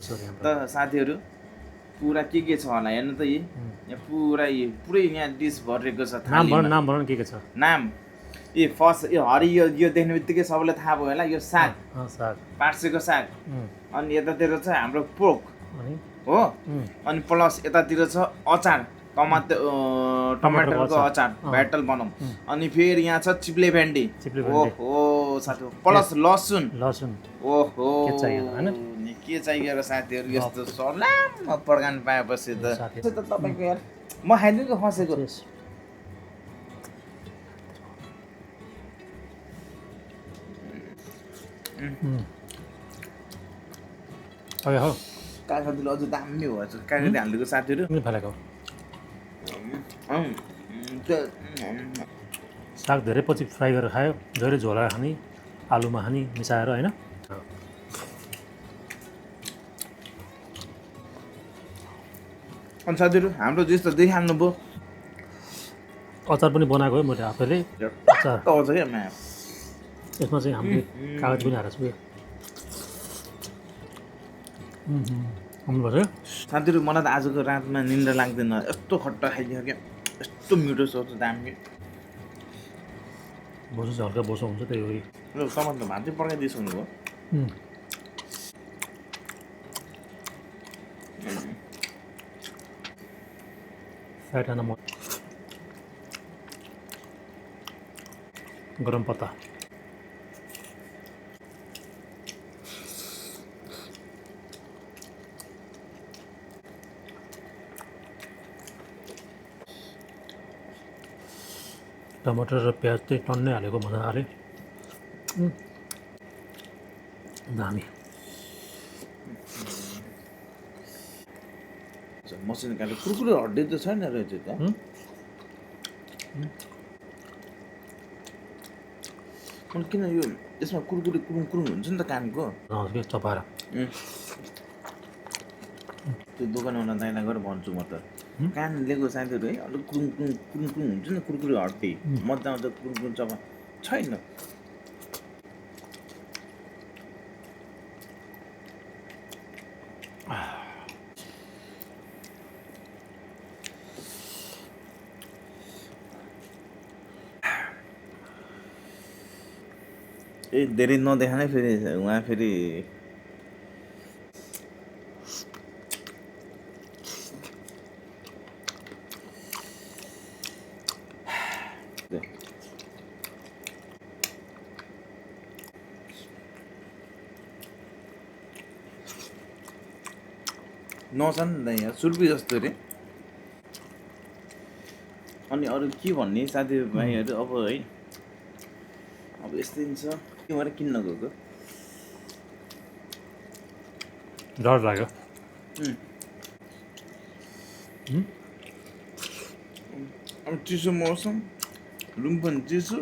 त साथीहरू पुरा के छ होला हेर्नु त यहाँ पुरै यहाँ डिस भरिएको छ थालीमा। नाम भन के छ नाम फर्स्ट यो हरि यो देख्ने बित्तिकै सबैलाई थाहा भयो होला। यो साग पार्सेको साग, अनि यतातिर छ हाम्रो पोर्क हो, अनि प्लस यतातिर छ अचार टमाटरको अचार भेटल बनाऊँ, अनि फेरि यहाँ छ चिप्ले भेन्डी ओहो साथी, प्लस लसुन ओहो के चाहियो र साथीहरू यस्तो सलाम पड्कान पाएपछि त तपाईँको यार म खाइदिनु खसेको कागतीले अझ दामी भएछ कागती हालिदिएको साथीहरू। साग धेरै पछि फ्राई गरेर खायो, धेरै झोला खाने, आलुमा खाने मिसाएर होइन। अनि साथीहरू हाम्रो डिस त देखिहाल्नु भयो। अचार पनि बनाएको हो मैले आफैले। अचार क्या यसमा चाहिँ हामीले कागज पनि हालेको छु। साथीहरू मलाई त आजको रातमा निन्द्रा लाग्दैन, यस्तो खट्टा खाइदियो क्या, यस्तो मिठो छ दामी। बोसो चाहिँ हल्का बोसो हुन्छ त्यही हो। टमाटर भात चाहिँ पड्काइदिइसक्नु भयो। फ्याटाना गरम पत्ता टमाटर र प्याज चाहिँ टन्नै हालेको मजाले दामी। मसिनो काटेर कुरकुरे हड्डी त छैन रहेछ त। किन यो यसमा कुरकुरे कुरुङ हुन्छ नि त कानको चपाएर। त्यो दोकानमा दाइना गरेर भन्छु म त, कान लिएको साथीहरू है अलिक कुरुङ हुन्छ नि कुरकुरे हड्डी मजा आउँछ कुरुङ चपा छैन। धेरै नदेखाने फेरि उहाँ फेरि नछन् यहाँ सुर्पी जस्तो रे। अनि अरू के भन्ने साथीभाइहरू अब है, अब यस्तै छ के भएर किन्न गएको डर लाग्यो। अब चिसो मौसम रुम पनि चिसो,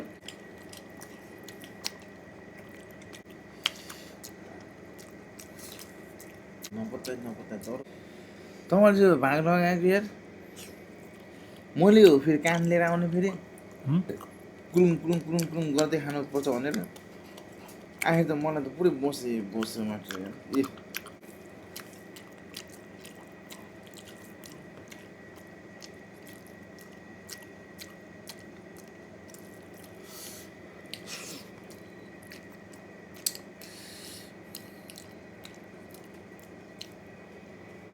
नपत्ता तर तपाईँले चाहिँ भाग लगाएको यार। मैले हो फेरि कान लिएर आउने फेरि कुरुङ गर्दै खानुपर्छ भनेर आए त मलाई त पुरै बसे मात्र यार।